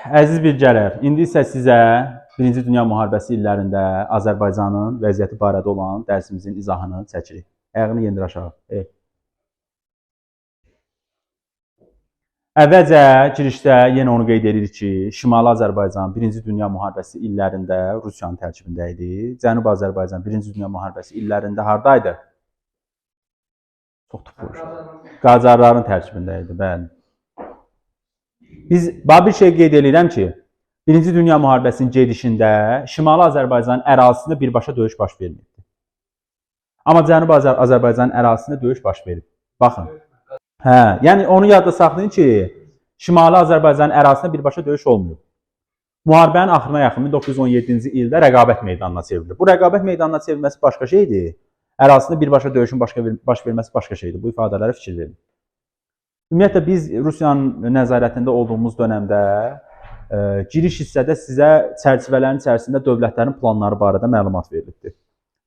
Əziz bilgələr, indi isə sizə Birinci Dünya Müharibəsi illərində Azərbaycanın vəziyyəti barədə olan dərsimizin izahını çəkirik. Ayağını yendir aşağı. Əvvəlcə girişdə yenə onu qeyd edirik ki, Şimali Azərbaycan Birinci Dünya Müharibəsi illərində Rusiyanın tərkibində idi. Cənubi Azərbaycan Birinci Dünya Müharibəsi illərində hardaydı? Çox tupur. Qacarların tərkibində idi, bəli. Biz bir şey qeyd edirəm ki, Birinci Dünya Müharibəsinin gedişində Şimali Azərbaycanın ərazisində birbaşa döyüş baş vermirdi. Amma Cənubi Azərbaycanın ərazisində döyüş baş verib. Baxın. Yəni onu yadda saxlayın ki, Şimali Azərbaycanın ərazisində birbaşa döyüş olmuyor. Müharibənin axırına yaxın 1917-ci ildə rəqabət meydanına çevrilir. Bu rəqabət meydanına çevrilməsi başqa şeydir. Ərazisində birbaşa döyüşün baş verməsi başqa şeydir. Bu ifadələrə fikir verin. Ümumiyyətlə, biz Rusiyanın nəzarətində olduğumuz dönəmdə giriş hissədə sizə çərçivələrin içərisində dövlətlərin planları barədə məlumat verilibdir.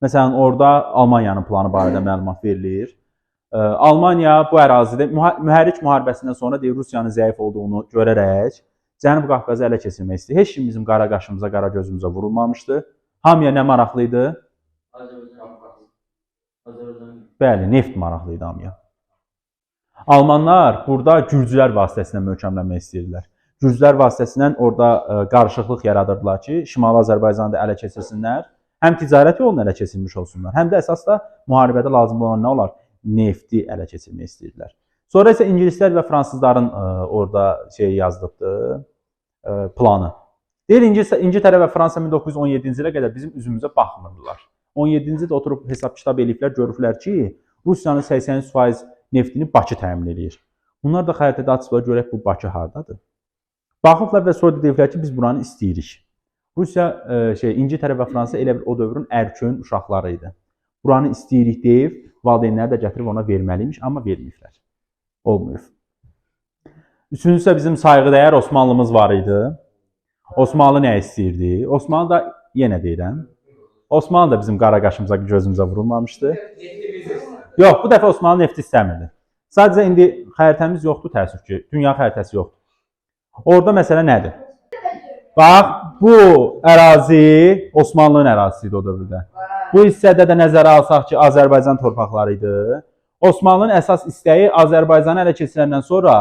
Məsələn, orada Almaniyanın planı barədə məlumat verilir. Almaniya bu ərazidə mühərrik müharibəsindən sonra Rusiyanın zəif olduğunu görərək Cənubi Qafqazı ələ keçirmək istəyir. Heç kim bizim qara qaşımıza, qara gözümüzə vurulmamışdı. Hamıya nə maraqlıydı? Bəli, neft maraqlıydı hamıya. Almanlar burada gürcülər vasitəsilə möhkəmlənmək istəyirlər. Gürcülər vasitəsilə orada qarışıqlıq yaradırdılar ki, Şimali Azərbaycanı da ələ keçirsinlər. Həm ticarət yolunu ələ keçirmiş olsunlar, həm də əsas da müharibədə lazım olan nə olar? Nefti ələ keçirmək istəyirlər. Sonra isə ingilislər və fransızların orada yazdıqdı planı. Deyir, İngiltərə və Fransa 1917-ci ilə qədər bizim üzümüzə baxmırdılar. 17-ci ildə oturub hesab kitab eləyiblər, görürlər ki, Rusiyanın 83% neftini Bakı təmin edir. Bunlar da xəritədə açıblar, görək bu Bakı hardadır. Baxıblar və sonra deyiblər ki, biz buranı istəyirik. Rusiya, İngiltərə və Fransa elə bir o dövrün ərköyün uşaqları idi. Buranı istəyirik deyib, valideynləri də gətirib ona verməliymiş, amma verməyiblər. Olmuyor. Üçüncüsü bizim sayğıdəyər Osmanlımız var idi. Osmanlı nə istəyirdi? Osmanlı da, yenə deyirəm, Osmanlı da bizim qara qaşımıza, gözümüzə vurulmamışdı. Yox, bu dəfə Osmanlı nefti istəmirdi. Sadəcə indi xəritəmiz yoxdur, təəssüf ki, dünya xəritəsi yoxdur. Orada məsələ nədir? Bax, bu ərazi Osmanlının ərazisi idi o dövrdə. Bu hissədə də nəzərə alsaq ki, Azərbaycan torpaqları idi. Osmanlının əsas istəyi Azərbaycanı ələ keçirəndən sonra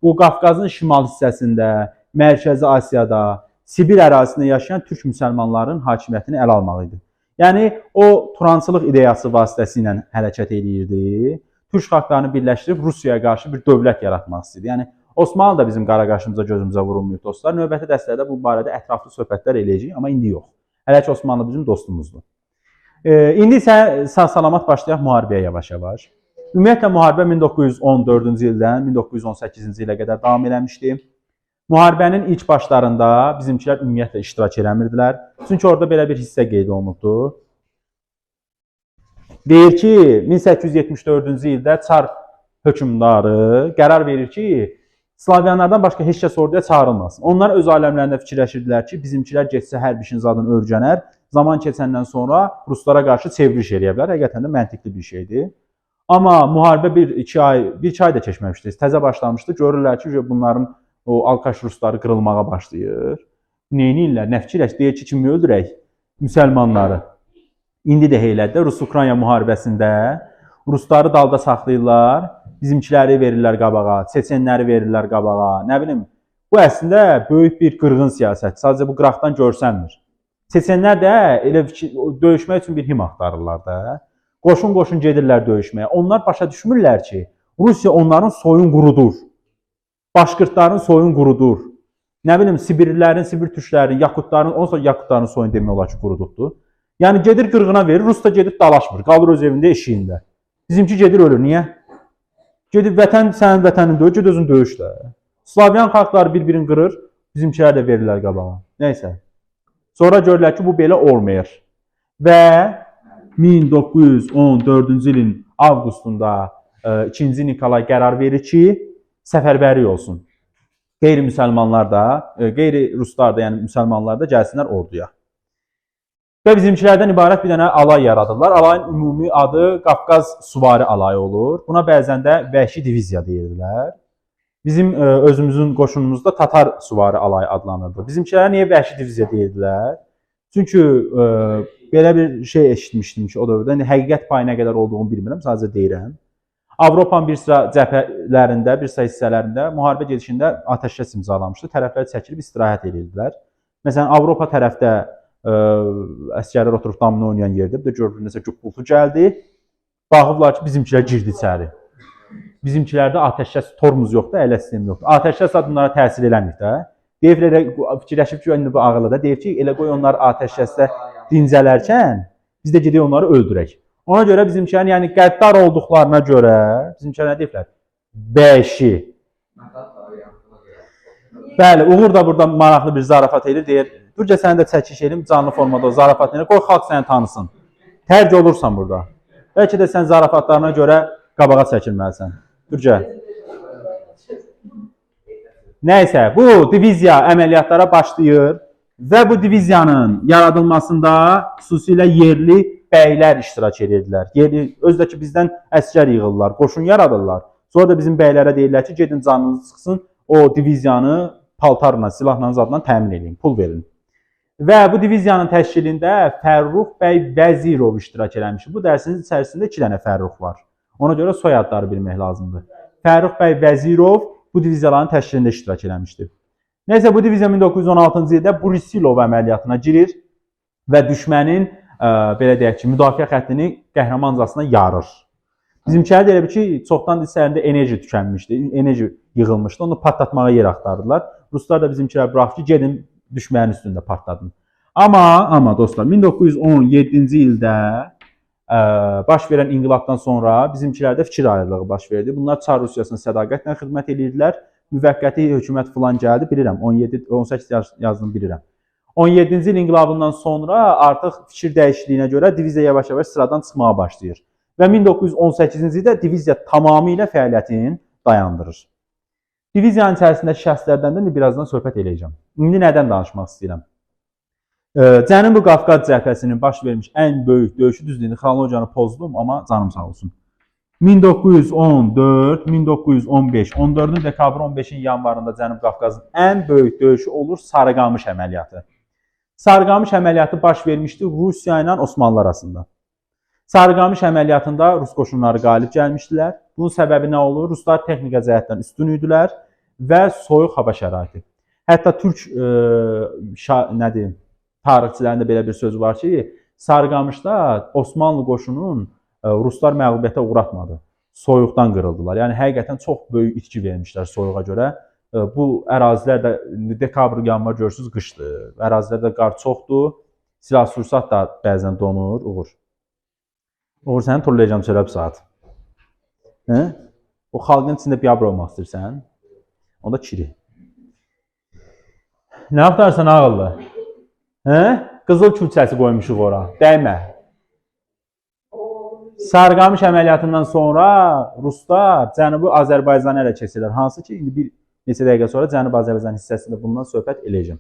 bu Qafqazın şimal hissəsində, Mərkəzi Asiyada, Sibir ərazisində yaşayan türk müsəlmanların hakimiyyətini ələ almaq idi. Yəni, o turançılıq ideyası vasitəsilə hərəkət edirdi. Türk xalqlarını birləşdirib Rusiyaya qarşı bir dövlət yaratmaq istəyirdi. Yəni, Osmanlı da bizim qara qaşımıza, gözümüzə vurulmuyor dostlar. Növbəti dəstədə bu barədə ətraflı söhbətlər eləyəcəyik, amma indi yox. Hələ ki, Osmanlı bizim dostumuzdur. İndi isə sağ-salamat başlayaq müharibəyə yavaş-yavaş. Ümumiyyətlə, müharibə 1914-cü ildən 1918-ci ilə qədər davam eləmişdi. Müharibənin ilk başlarında bizimkilər ümumiyyətlə iştirak eləmirdilər. Çünki orada belə bir hissə qeyd olunubdu. Deyir ki, 1874-cü ildə Çar hökmdarı qərar verir ki, Slavyanlardan başqa heç kəs orduya çağırılmasın. Onlar öz aləmlərində fikirləşirdilər ki, bizimkilər getsə hər bir işin zadını öyrənər, zaman keçəndən sonra Ruslara qarşı çevriliş eləyə bilər. Həqiqətən də məntiqli bir şeydir. Amma müharibə bir iki ay da keçməmişdi. Təzə başlamışdı. Görürlər ki, bunların o alkaş rusları qırılmağa başlayır. Neyniyirlər? Nə fikirləş? Deyir ki, kimi öldürək? Müsəlmanları. İndi də heylədə Rus-Ukrayna müharibəsində Rusları dalda saxlayırlar, bizimkiləri verirlər qabağa, Çeçenləri verirlər qabağa. Nə bilim, bu əslində böyük bir qırğın siyasət. Sadəcə bu qıraqdan görsənmir. Çeçenlər də elə döyüşmək üçün bir him axtarırlar da. Qoşun gedirlər döyüşməyə. Onlar başa düşmürlər ki, Rusiya onların soyun qurudur. Başqırtların soyun qurudur. Nə bilim, Sibirlilərin, Sibir türklərin, Yakutların, ondan sonra Yakutların soyun demək olar ki, qurudubdur. Yəni gedir qırğına verir, Rus da gedib dalaşmır, qalır öz evində, eşiyində. Bizimki gedir ölür, niyə? Gedib vətən sənin vətənin döyür, ged özün döyüşlə. Slavyan xalqları bir-birini qırır, bizimkilər də verirlər qabağa. Nəysə. Sonra görürlər ki, bu belə olmayır. Və 1914-cü ilin avqustunda 2-ci Nikolay qərar verir ki, səfərbərlik olsun. Qeyri-müsəlmanlar da, qeyri-ruslar da, yəni müsəlmanlar da gəlsinlər orduya. Və bizimkilərdən ibarət bir dənə alay yaradırlar. Alayın ümumi adı Qafqaz Suvari alayı olur. Buna bəzən də vəhşi diviziya deyirdilər. Bizim özümüzün qoşunumuzda Tatar Süvari Alayı adlanırdı. Bizimkilərə niyə vəhşi diviziya deyirdilər? Çünki belə bir şey eşitmişdim ki, o dövrdə həqiqət payı nə qədər olduğunu bilmirəm, sadəcə deyirəm. Avropanın bir sıra cəbhələrində, bir sıra hissələrində müharibə gedişində atəşkəs imzalamışdı. Tərəflər çəkilib istirahət edirdilər. Məsələn, Avropa tərəfdə əsgərlər oturub domino oynayan yerdə bir də gördük nəsə güppultu gəldi. Baxıblar ki, bizimkilər girdi içəri. Bizimkilərdə atəşkəs tormuz yoxdur, ələ sistemi yoxdur. Atəşkəs bunlara təsir eləmir də. Deyir, fikirləşib ki, indi bu ağılda deyir ki, elə qoy onlar atəşkəsdə dincələrkən biz də gedək onları öldürək. Ona görə bizimkilərin, yəni qəddar olduqlarına görə bizimkilər nə deyirlər? Beşi. Bəli, Uğur da burada maraqlı bir zarafat edir, deyir, Durca səni də çəkiş edim, canlı formada o zarafat edir, qoy xalq səni tanısın. Tərcə olursan burada. Bəlkə də sən zarafatlarına görə qabağa çəkilməlisən. Durca. Nəysə, bu diviziya əməliyyatlara başlayır və bu diviziyanın yaradılmasında xüsusilə yerli bəylər iştirak edirdilər. Yerli, özdə ki, bizdən əsgər yığırlar, qoşun yaradırlar. Sonra da bizim bəylərə deyirlər ki, gedin canınız çıxsın, o diviziyanı paltarla, silahla zadla təmin edin, pul verin. Və bu diviziyanın təşkilində Fərrux bəy Vəzirov iştirak eləmişdir. Bu dərsin içərisində 2 dənə Fərrux var. Ona görə soyadları bilmək lazımdır. Fərrux bəy Vəzirov bu diviziyaların təşkilində iştirak eləmişdir. Nəysə, bu diviziya 1916-cı ildə Brusilov əməliyyatına girir və düşmənin, belə deyək ki, müdafiə xəttini qəhrəmancasına yarır. Bizimkilər də elə bir ki, çoxdan hissələrində enerji tükənmişdi, enerji yığılmışdı, onu patlatmağa yer axtardılar. Ruslar da bizimkilər buraxıb ki, gedin düşmənin üstündə partladın. Amma dostlar, 1917-ci ildə baş verən inqilabdan sonra bizimkilərdə fikir ayrılığı baş verdi. Bunlar Çar Rusiyasına sədaqətlə xidmət edirdilər. Müvəqqəti hökumət filan gəldi, bilirəm. 17-18 yazdığını bilirəm. 17-ci il inqilabından sonra artıq fikir dəyişikliyinə görə diviziya yavaş-yavaş sıradan çıxmağa başlayır. Və 1918-ci ildə diviziya tamamilə fəaliyyətini dayandırır. Diviziyanın içərisindəki şəxslərdən də birazdan söhbət edəcəm. İndi nədən danışmaq istəyirəm? Cənubi Qafqaz cəbhəsinin baş vermiş ən böyük döyüşü, düzdür, xronologiyanı pozdum, amma canım sağ olsun. 1914, 1915, 14 dekabr, 15-in yanvarında Cənubi Qafqazın ən böyük döyüşü olur Sarıqamış əməliyyatı. Sarıqamış əməliyyatı baş vermişdi Rusiya ilə Osmanlı arasında. Sarıqamış əməliyyatında Rus qoşunları qalib gəlmişdilər. Bunun səbəbi nə olur? Ruslar texnika cəhətdən üstün idilər və soyuq hava şəraiti. Hətta türk tarixçilərində belə bir söz var ki, Sarıqamışda Osmanlı qoşunun Ruslar məğlubiyyətə uğratmadı. Soyuqdan qırıldılar. Yəni, həqiqətən çox böyük itki vermişlər soyuğa görə. Bu ərazilər də dekabr, yanvar görürsünüz, qışdır. Ərazilərdə qar çoxdur. Silah-sursat da bəzən donur. Uğur, səni turlayacağım çörə bir saat. O xalqın içində biabr olmaq istəyirsən. Onda kiri. Nə yaxtarsan ağıllı? Qızıl külçəsi qoymuşuq ora. Dəymə. Sarıqamış əməliyyatından sonra Ruslar Cənubi Azərbaycanı ələ keçirlər. Hansı ki, indi bir neçə dəqiqə sonra Cənubi Azərbaycan hissəsində bundan söhbət eləyəcəm.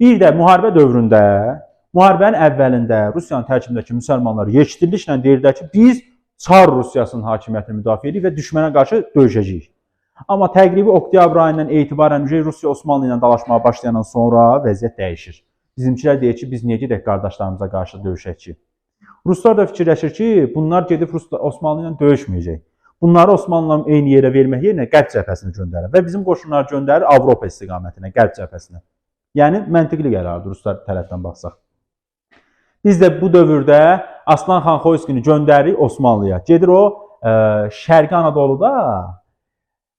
Bir də müharibə dövründə, müharibənin əvvəlində Rusiyanın tərkibindəki müsəlmanlar yekdilliklə deyirdilər ki, biz Çar Rusiyasının hakimiyyətini müdafiə edirik və düşmənə qarşı döyüşəcəyik. Amma təqribi oktyabr ayından etibarən Rusiya Osmanlı ilə dalaşmağa başlayandan sonra vəziyyət dəyişir. Bizimkilər deyir ki, biz niyə gedək qardaşlarımıza qarşı döyüşək ki? Ruslar da fikirləşir ki, bunlar gedib Osmanlı ilə döyüşməyəcək. Bunları Osmanlı'nın eyni yerə vermək yerinə qərb cəbhəsinə göndərir və bizim qoşunlar göndərir Avropa istiqamətinə, qərb cəbhəsinə. Yəni, məntiqli qərardır Ruslar tərəfdən baxsaq. Biz də bu dövrdə Aslan xan Xoyskini göndəririk Osmanlıya. Gedir o, Şərqi Anadoluda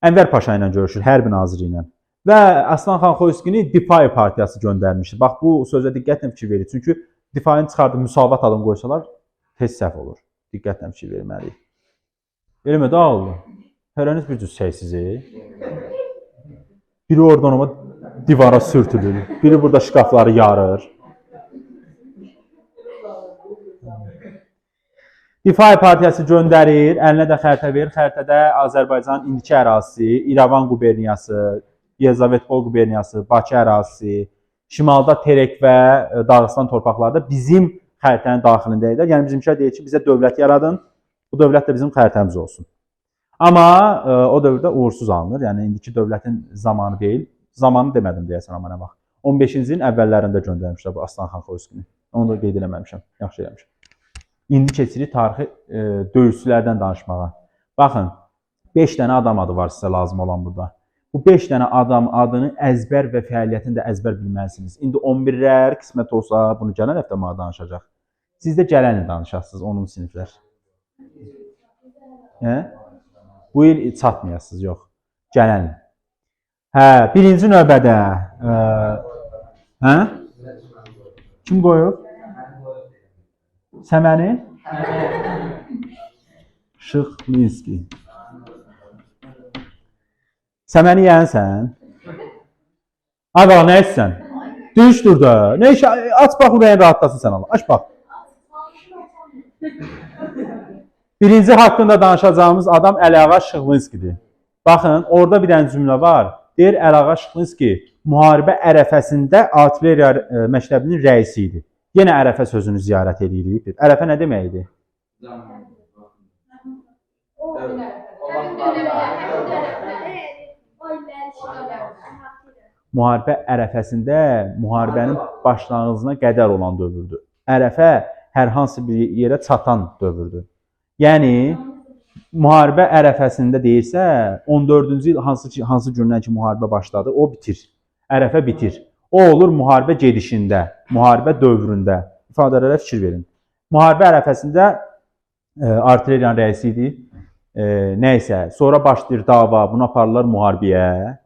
Ənvər Paşa ilə görüşür, hərbi naziri ilə. Və Aslan xan Xoyskini Difai partiyası göndərmişdir. Bax, bu sözə diqqətlə fikir verir. Çünki Difaini çıxardıb müsavat adını qoysalar, tez səhv olur. Diqqətlə fikir verməliyik. Eləmə, dağıldı. Hərəniz bir cüz səysizi. Biri oradan ona divara sürtülür. Biri burada şkafları yarır. Difai partiyası göndərir, əlinə də xəritə verir. Xəritədə Azərbaycanın indiki ərazisi, İrəvan quberniyası, Yezavetpol quberniyası, Bakı ərazisi, şimalda Terek və Dağıstan torpaqları da bizim xəritənin daxilində edir. Yəni bizimkilər deyir ki, bizə dövlət yaradın, bu dövlət də bizim xəritəmiz olsun. Amma o dövrdə uğursuz alınır. Yəni indiki dövlətin zamanı deyil. Zamanı demədim deyəsən amma nə vaxt. 15-ci ilin əvvəllərində göndərmişlər bu Aslanxan Xoyskini. Onu da qeyd eləməmişəm. Yaxşı eləmişəm. İndi keçirik tarixi döyüşçülərdən danışmağa. Baxın, 5 dənə adam adı var sizə lazım olan burada. Bu 5 dənə adam adını əzbər və fəaliyyətini də əzbər bilməlisiniz. İndi 11-lər qismət olsa bunu gələn həftə mənə danışacaq. Siz də gələn il danışarsınız 10-cu siniflər. Hə? Bu il çatmayasınız, yox. Gələn il. Hə, birinci növbədə hə? Kim qoyub? Səməni? Şıxlinski. Səməni yəyənsən? Ay bala, nə etsən? Düş dur da. Nə iş? Aç bax, ürəyin rahatlasın sən Allah. Aç bax. Birinci haqqında danışacağımız adam Əliağa Şıxlinskidir. Baxın, orada bir dənə cümlə var. Deyir, Əliağa Şıxlinski müharibə ərəfəsində artilleriya məktəbinin rəisi idi. Yenə ərəfə sözünü ziyarət edirik. Ərəfə nə deməkdir? Müharibə ərəfəsində müharibənin başlanğıcına qədər olan dövrdür. Ərəfə hər hansı bir yerə çatan dövrdür. Yəni, müharibə ərəfəsində deyirsə, 14-cü il hansı gündən ki müharibə başladı, o bitir. Ərəfə bitir. O olur müharibə gedişində, müharibə dövründə. İfadələrə fikir verin. Müharibə ərəfəsində artilleriyanın rəisi idi. Nəysə, sonra başlayır dava, bunu aparırlar müharibəyə.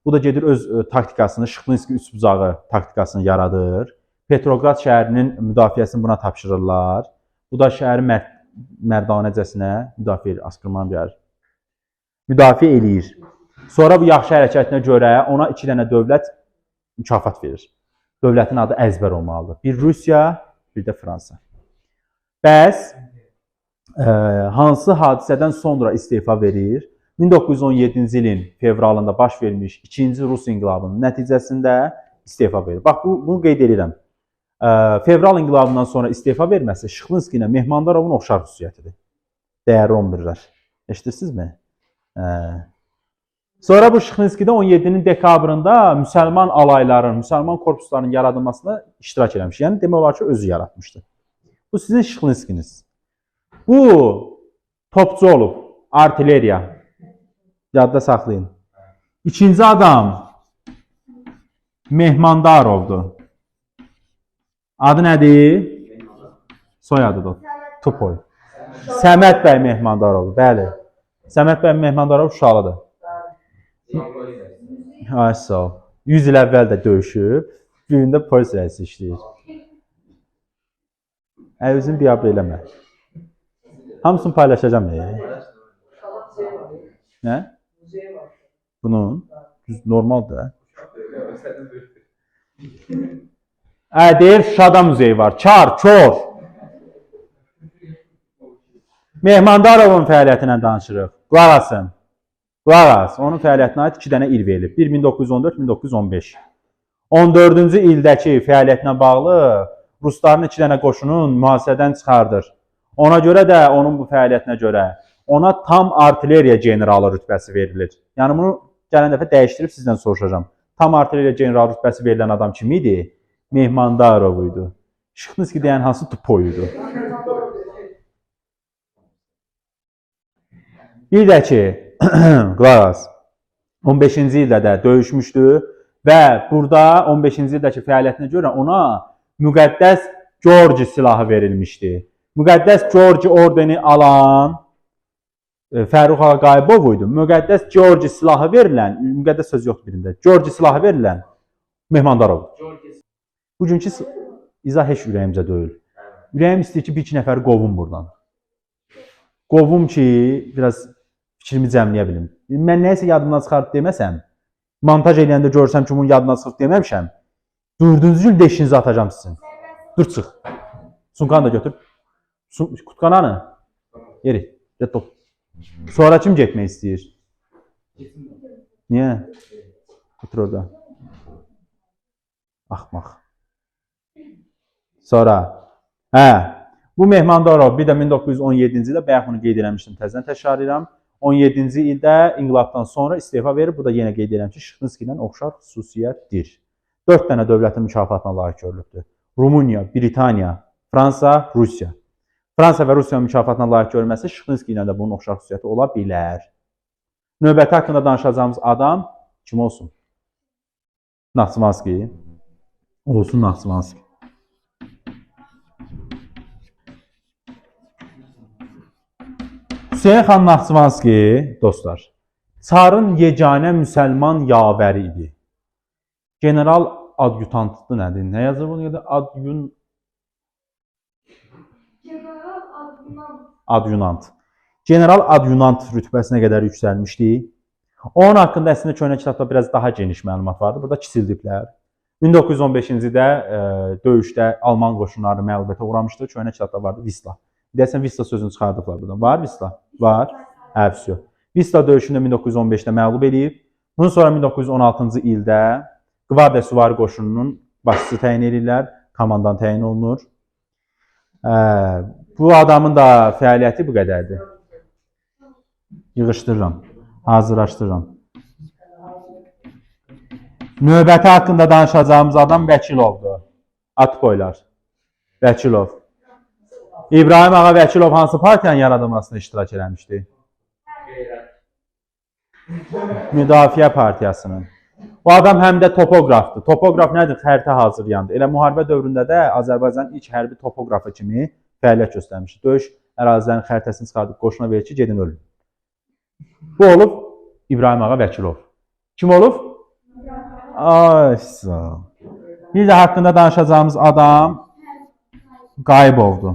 Bu da gedir öz taktikasını, Şıxlinski üçbucağı taktikasını yaradır. Petrograd şəhərinin müdafiəsini buna tapşırırlar. Bu da şəhəri mərdanəcəsinə müdafiə edir, askırman deyər. Müdafiə eləyir. Sonra bu yaxşı hərəkətinə görə ona 2 dənə dövlət mükafat verir. Dövlətin adı əzbər olmalıdır. Bir Rusiya, bir də Fransa. Bəs hansı hadisədən sonra istefa verir? 1917-ci ilin fevralında baş vermiş 2-ci Rus inqilabının nəticəsində istefa verir. Bax, bunu qeyd edirəm. Fevral inqilabından sonra istefa verməsi Şıxlinski ilə Mehmandarovun oxşar xüsusiyyətidir. Dəyərli 11-lər. Eşidirsinizmi? Sonra bu Şıxlinskidə 17-nin dekabrında müsəlman alayların, müsəlman korpuslarının yaradılmasına iştirak eləmiş. Yəni, demək olar ki, özü yaratmışdı. Bu sizin Şıxlinskiniz. Bu topçu olub, artilleriya. Yadda saxlayın. İkinci adam Mehmandarovdur. Adı nədir? Soyadıdır. Tupoy. Səməd bəy Mehmandarovdur. Bəli. Səməd bəy Mehmandarov Şuşalıdır. Ay, sağ ol. 100 il əvvəl də döyüşüb. Birində polis rəisi işləyir. Əvzini biabr eləmə. Hamısını paylaşacağım. Nə? Bunun normaldır. Deyir, Şuşada muzeyi var. Çar, Çor. Mehmandarovun fəaliyyətindən danışırıq. Qulaq asın. Qulaq as. Onun fəaliyyətinə aid 2 dənə il verilib. 1914-1915. 14-cü ildəki fəaliyyətinə bağlı Rusların 2 dənə qoşunun mühasirədən çıxardır. Ona görə də, onun bu fəaliyyətinə görə ona tam artilleriya generalı rütbəsi verilir. Yəni, bunu gələn dəfə dəyişdirib sizdən soruşacağım. Tam artilleriya generalı rütbəsi verilən adam kim idi? Mehmandarov idi. Şıxlinski deyən hansı Tupoy idi? Bir də ki, qulaq as, 15-ci ildə də döyüşmüşdü və burada 15-ci ildəki fəaliyyətinə görə ona müqəddəs Georgi silahı verilmişdi. Müqəddəs Georgi ordeni alan Fərrux Ağaqayıbov idi. Müqəddəs Georgi silahı verilən, müqəddəs söz yoxdur birində, Georgi silahı verilən Mehmandarovdur. Bugünkü izah heç ürəyimcə deyil. Ürəyim istəyir ki, 1-2 nəfəri qovum buradan. Qovum ki, biraz fikrimi cəmləyə bilim. Mən nəyəsə yadımdan çıxarıb deməsəm, montaj eləyəndə görsəm ki, bunun yadından çıxıb deməmişəm, 4-cü gün deşinizi atacam sizin. Dur, çıx. Sunkanı da götür. Kutkananı. Yeri. Get top. Sonra kim getmək istəyir? Niyə? Otur orada. Axmaq. Sonra. Bu Mehmandarov bir də 1917-ci ildə bayaq bunu qeyd eləmişdim, təzədən təkrar edirəm. 17-ci ildə inqilabdan sonra istefa verir. Bu da yenə qeyd edirəm ki, Şıxlinski ilə oxşar xüsusiyyətdir. 4 dənə dövlətin mükafatına layiq görülübdür. Rumıniya, Britaniya, Fransa, Rusiya. Fransa və Rusiya mükafatına layiq görülməsi Şıxlinski ilə də bunun oxşar xüsusiyyəti ola bilər. Növbəti haqqında danışacağımız adam kim olsun? Naxçıvanski. Olsun Naxçıvanski. Hüseyin xan Naxçıvanski, dostlar, Çarın yeganə müsəlman yavəri idi. General adjutantıdır nədir? Nə yazır bunu? Adjunant. General adjunant rütbəsinə qədər yüksəlmişdi. Onun haqqında əslində köhnə kitabda biraz daha geniş məlumat vardı. Burada kisildiblər. 1915-ci ildə döyüşdə Alman qoşunları məğlubiyyətə uğramışdı. Köhnə kitabda vardı Visla. Deyəsən Visla sözünü çıxardıblar buradan. Var Visla? Var. Həbs yox. Visla döyüşündə 1915-də məğlub edib. Bunun sonra 1916-cı ildə Qvardiya Süvari qoşununun başçısı təyin edirlər. Komandan təyin olunur. Bu adamın da fəaliyyəti bu qədərdir. Yığışdırıram. Hazırlaşdırıram. Növbəti haqqında danışacağımız adam Vəkilovdur. At qoylar. Vəkilov. İbrahim Ağa Vəkilov hansı partiyanın yaradılmasına iştirak eləmişdi? Müdafiə Partiyasının. Bu adam həm də topoqrafdır. Topoqraf nədir? Xəritə hazırlayandır. Elə müharibə dövründə də Azərbaycan ilk hərbi topoqrafı kimi fəaliyyət göstərmişdir. Döyüş ərazilərinin xəritəsini çıxardıb qoşuna verir ki, gedin ölün. Bu olub İbrahim Ağa Vəkilov. Kim olub? Ay, sağ ol. Bir də haqqında danışacağımız adam Qayıbovdur.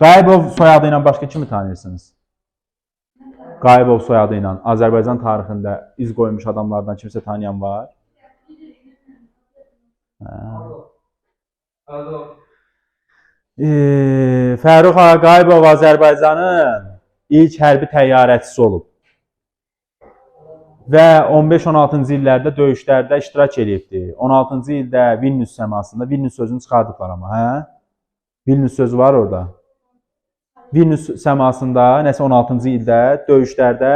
Qayıbov soyadı ilə başqa kimi tanıyırsınız? Qayıbov soyadı ilə Azərbaycan tarixində iz qoymuş adamlardan kimsə tanıyan var? Fərux Ağa Qayıbov Azərbaycanın ilk hərbi təyyarəçisi olub. Və 15-16-cı illərdə döyüşlərdə iştirak edibdir. 16-cı ildə Vilnius səmasında, Vilnius sözünü çıxardıblar amma, hə? Vilnius sözü var orada. Vilnius səmasında, nəsə 16-cı ildə döyüşlərdə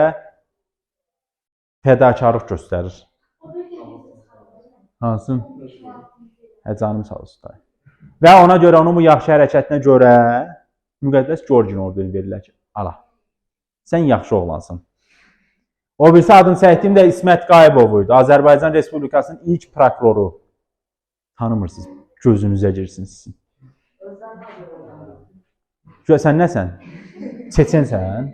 fədakarlıq göstərir. Hansın? Canım sağ olsun. Və ona görə, onun bu yaxşı hərəkətinə görə müqəddəs Georgin ordeni verirlər ki, ala, sən yaxşı oğlansın. O birisi adını çəkdiyim də İsmət Qayıbov idi. Azərbaycan Respublikasının ilk prokuroru. Tanımırsınız, gözünüzə girsiniz. Sən nəsən? Çeçensən?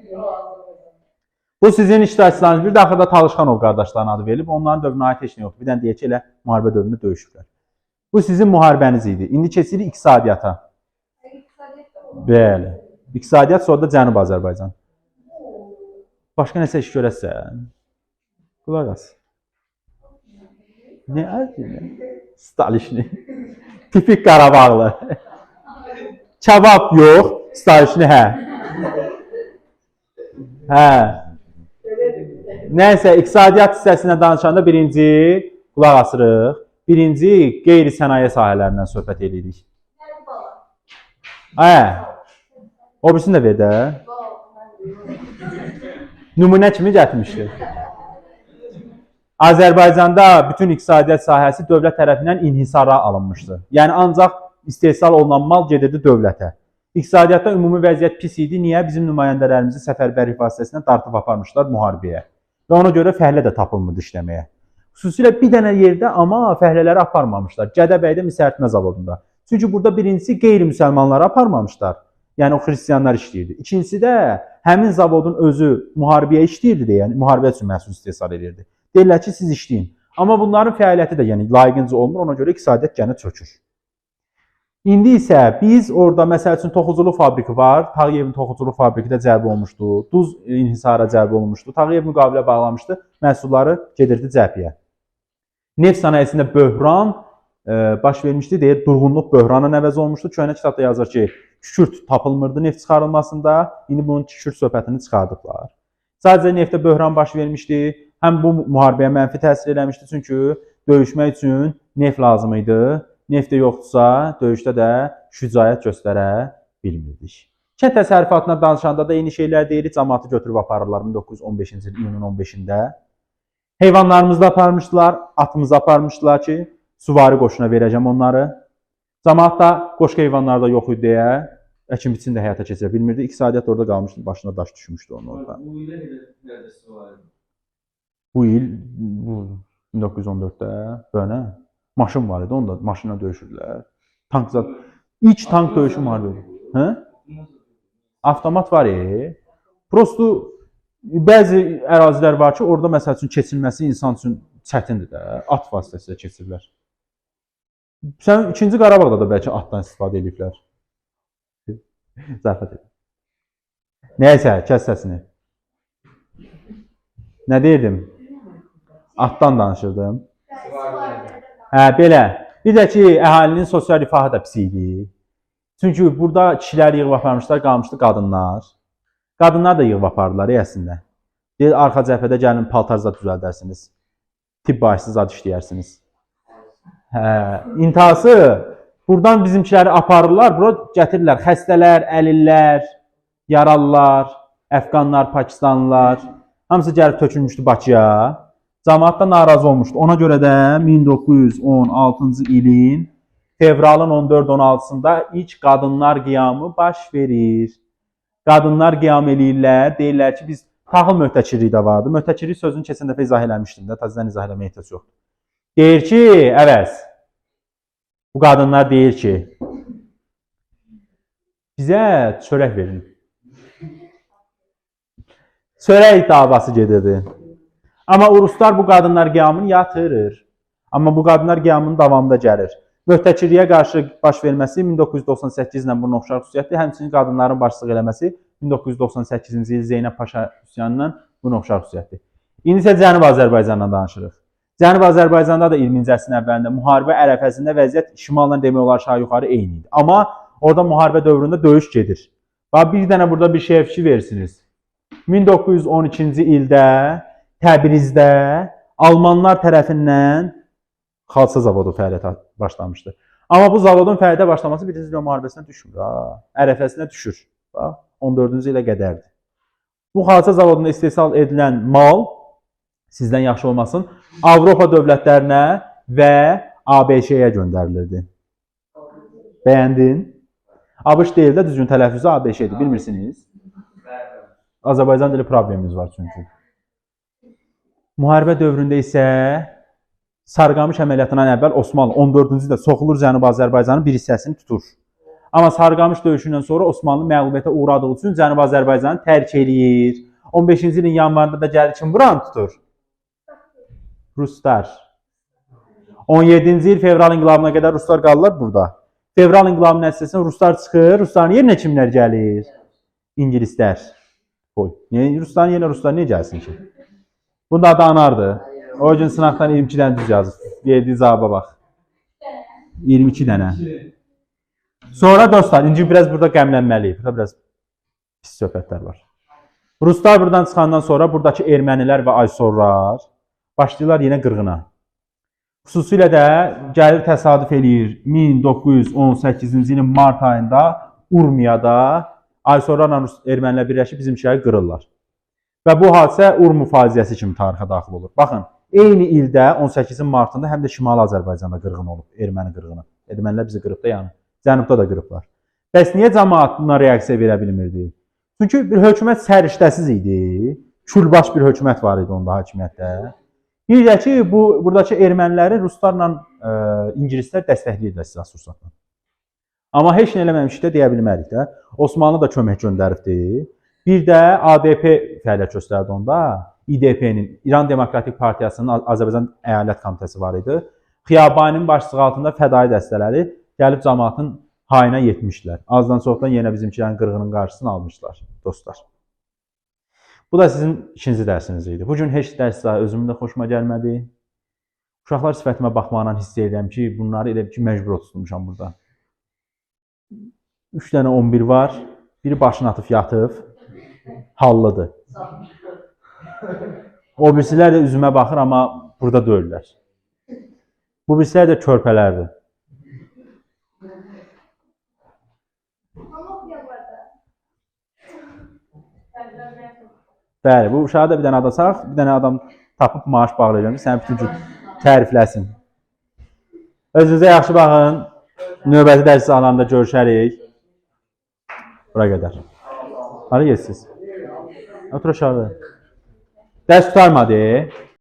Bu sizin iştirakçılarınız. Bir də axırda Talışxanov qardaşların adı verilib. Onların dövrünə aid heç nə yoxdur. Bir dənə deyək ki, elə müharibə dövründə döyüşüblər. Bu sizin müharibəniz idi. İndi keçirik iqtisadiyyata. Bəli. İqtisadiyyat, sonra da Cənub Azərbaycan. Başqa nəsə iş görəsən? Qulaq as. Nə əzdin? Stalişni. Tipik Qarabağlı. Kebab yox, stalişni hə. Hə. Nəysə, iqtisadiyyat hissəsinə danışanda birinci, qulaq asırıq, birinci qeyri-sənaye sahələrindən söhbət edirik. Hə. O birisini də ver də. Nümunə kimi gətirmişdir. Azərbaycanda bütün iqtisadiyyat sahəsi dövlət tərəfindən inhisara alınmışdı. Yəni, ancaq istehsal olunan mal gedirdi dövlətə. İqtisadiyyatda ümumi vəziyyət pis idi. Niyə? Bizim nümayəndələrimizi səfərbərlik vasitəsilə dartıb aparmışlar müharibəyə. Və ona görə fəhlə də tapılmırdı işləməyə. Xüsusilə bir dənə yerdə amma fəhlələri aparmamışlar. Gədəbəydə misərtmə zavodunda. Çünki burada birincisi qeyri-müsəlmanları aparmamışlar. Yəni, o xristiyanlar işləyirdi. İkincisi də həmin zavodun özü müharibəyə işləyirdi deyə, yəni müharibə üçün məhsul istehsal edirdi. Deyirlər ki, siz işləyin. Amma bunların fəaliyyəti də yəni layiqincə olmur, ona görə iqtisadiyyat gənə çökür. İndi isə biz orada məsəl üçün toxuculuq fabriki var. Tağıyevin toxuculuq fabriki də cəlb olmuşdu. Duz inhisara cəlb olmuşdu. Tağıyev müqavilə bağlamışdı. Məhsulları gedirdi cəbhəyə. Neft sənayesində böhran baş vermişdi, deyir, durğunluq böhranın əvəz olmuşdu. Köhnə kitabda yazır ki, kükürt tapılmırdı neft çıxarılmasında. İndi bunun kükürt söhbətini çıxardıblar. Sadəcə neftə böhran baş vermişdi. Həm bu müharibəyə mənfi təsir eləmişdi, çünki döyüşmək üçün neft lazım idi. Neft də yoxdursa, döyüşdə də şücaət göstərə bilmirdik. Kənd təsərrüfatına danışanda da eyni şeylər deyirik. Cəmaatı götürüb aparırlar 1915-ci il iyunun 15-də. Heyvanlarımızı da aparmışdılar, atımızı aparmışdılar ki, süvari qoşuna verəcəm onları. Cəmaat da qoşqa heyvanları da yox idi deyə əkin biçini də həyata keçirə bilmirdi. 2 saat orada qalmışdı, başına daş düşmüşdü onun orada. Bu il nədə süvari? Bu il 1914-də böyle maşın var idi, onda maşınla döyüşürdülər. Tank zat ilk tank döyüşü müharibəsi. Hə? Avtomat var Prosto bəzi ərazilər var ki, orada məsəl üçün keçilməsi insan üçün çətindir də. At vasitəsilə keçirlər. Sən 2-ci Qarabağda da bəlkə atdan istifadə ediblər. Zərfət edin. Nəysə, kəs səsini. Nə deyirdim? Atdan danışırdım. Hə, belə. Bir də ki, əhalinin sosial rifahı da pis idi. Çünki burada kişilər yığıb aparmışlar, qalmışdı qadınlar. Qadınlar da yığıb apardılar əslində. Deyir, arxa cəbhədə gəlin paltarzat düzəldərsiniz. Tibb bahisi zad işləyərsiniz. Hə, intihası buradan bizimkiləri aparırlar, bura gətirirlər. Xəstələr, əlillər, yaralılar, əfqanlar, pakistanlılar. Hamısı gəlib tökülmüşdü Bakıya. Cəmaat da narazı olmuşdu. Ona görə də 1916-cı ilin fevralın 14-16-sında ilk qadınlar qiyamı baş verir. Qadınlar qiyam eləyirlər. Deyirlər ki, biz taxıl möhtəkirliyi də vardı. Möhtəkirlik sözünü keçən dəfə izah eləmişdim də. Təzədən izah eləməyə ehtiyac yoxdur. Deyir ki, əvəz. Bu qadınlar deyir ki, bizə çörək verin. Çörək davası gedirdi. Amma Uruslar bu qadınlar qiyamını yatırır. Amma bu qadınlar qiyamının davamında gəlir. Möhtəkirliyə qarşı baş verməsi 1998 ilə bunun oxşar xüsusiyyətdir. Həmçinin qadınların başçılıq eləməsi 1998-ci il Zeynəb Paşa üsyanından bunun oxşar xüsusiyyətdir. İndi isə Cənubi Azərbaycandan danışırıq. Cənubi Azərbaycanda da 20-ci əsrin əvvəlində müharibə ərəfəsində vəziyyət şimalla demək olar aşağı yuxarı eyni idi. Amma orada müharibə dövründə döyüş gedir. Bir dənə burada bir şeyə fikir verirsiniz. 1912-ci ildə Təbrizdə Almanlar tərəfindən xalça zavodu fəaliyyətə başlamışdı. Amma bu zavodun fəaliyyətə başlaması Birinci Dünya müharibəsinə düşmür. Ərəfəsinə düşür. 14-cü ilə qədərdir. Bu xalça zavodunda istehsal edilən mal sizdən yaxşı olmasın, Avropa dövlətlərinə və ABŞ-yə göndərilirdi. Bəyəndin? ABŞ deyil də düzgün tələffüzü ABŞ-dir, bilmirsiniz? Azərbaycan dili problemimiz var çünki. Müharibə dövründə isə Sarıqamış əməliyyatından əvvəl Osmanlı 14-cü ildə soxulur Cənubi Azərbaycanın bir hissəsini tutur. Amma Sarıqamış döyüşündən sonra Osmanlı məğlubiyyətə uğradığı üçün Cənubi Azərbaycanı tərk eləyir. 15-ci ilin yanvarında da gəlir kim buranı tutur? Ruslar. 17-ci il fevral inqilabına qədər Ruslar qalırlar burada. Fevral inqilabının nəticəsində Ruslar çıxır. Rusların yerinə kimlər gəlir? İngilislər. Rusların yerinə Ruslar niyə gəlsin ki? Bunda adı Anardır. O gün sınaqdan 22 dənə düz yazır. Verdiyi cavaba bax. 22 dənə. Sonra dostlar, indi biraz burada qəmlənməliyik. Burada biraz pis söhbətlər var. Ruslar buradan çıxandan sonra buradakı ermənilər və aysorlar başlayırlar yenə qırğına. Xüsusilə də gəlir təsadüf eləyir 1918-ci ilin mart ayında Urmiyada aysorlarla ermənilər birləşib bizimkiləri qırırlar. Və bu hadisə Urmu faciəsi kimi tarixə daxil olur. Baxın, eyni ildə 18 martında həm də Şimali Azərbaycanda qırğın olub, erməni qırğını. Ermənilər bizi qırıb da yəni, Cənubda da qırıblar. Bəs niyə cəmaat buna reaksiya verə bilmirdi? Çünki bir hökumət səriştəsiz idi, külbaş bir hökumət var idi onda hakimiyyətdə. Bir də ki, buradakı erməniləri Ruslarla İngilislər dəstəkləyirlər silah-sursatla. Amma heç nə eləməmişdə deyə bilmərik də. Osmanlı da kömək göndəribdi. Bir də ADP fəaliyyət göstərdi onda. İDP-nin, İran Demokratik Partiyasının Azərbaycan Əyalət Komitəsi var idi. Xiyabaninin başçılığı altında fədai dəstələri gəlib cəmaatın hayına yetmişdilər. Azdan çoxdan yenə bizimkilərin qırğının qarşısını almışlar, dostlar. Bu da sizin ikinci dərsiniz idi. Bugün heç dərs daha özümün də xoşuma gəlmədi. Uşaqlar sifətimə baxmaqla hiss edirəm ki, bunları elə ki, məcbur tutmuşam burada. 3 dənə 11 var. Biri başını atıb yatıb. Hallıdır. O birisilər də üzümə baxır, amma burada deyirlər. Bu birisilər də körpələrdir. Bəli, bu uşağı da bir dənə adasaq, bir dənə adam tapıb maaş bağlayacağım ki, səni bütün gün tərifləsin. Özünüzə yaxşı baxın. Növbəti dərs alanda görüşərik. Bura qədər. Hara getsiniz? Otur aşağı. Dərs tutarmadı.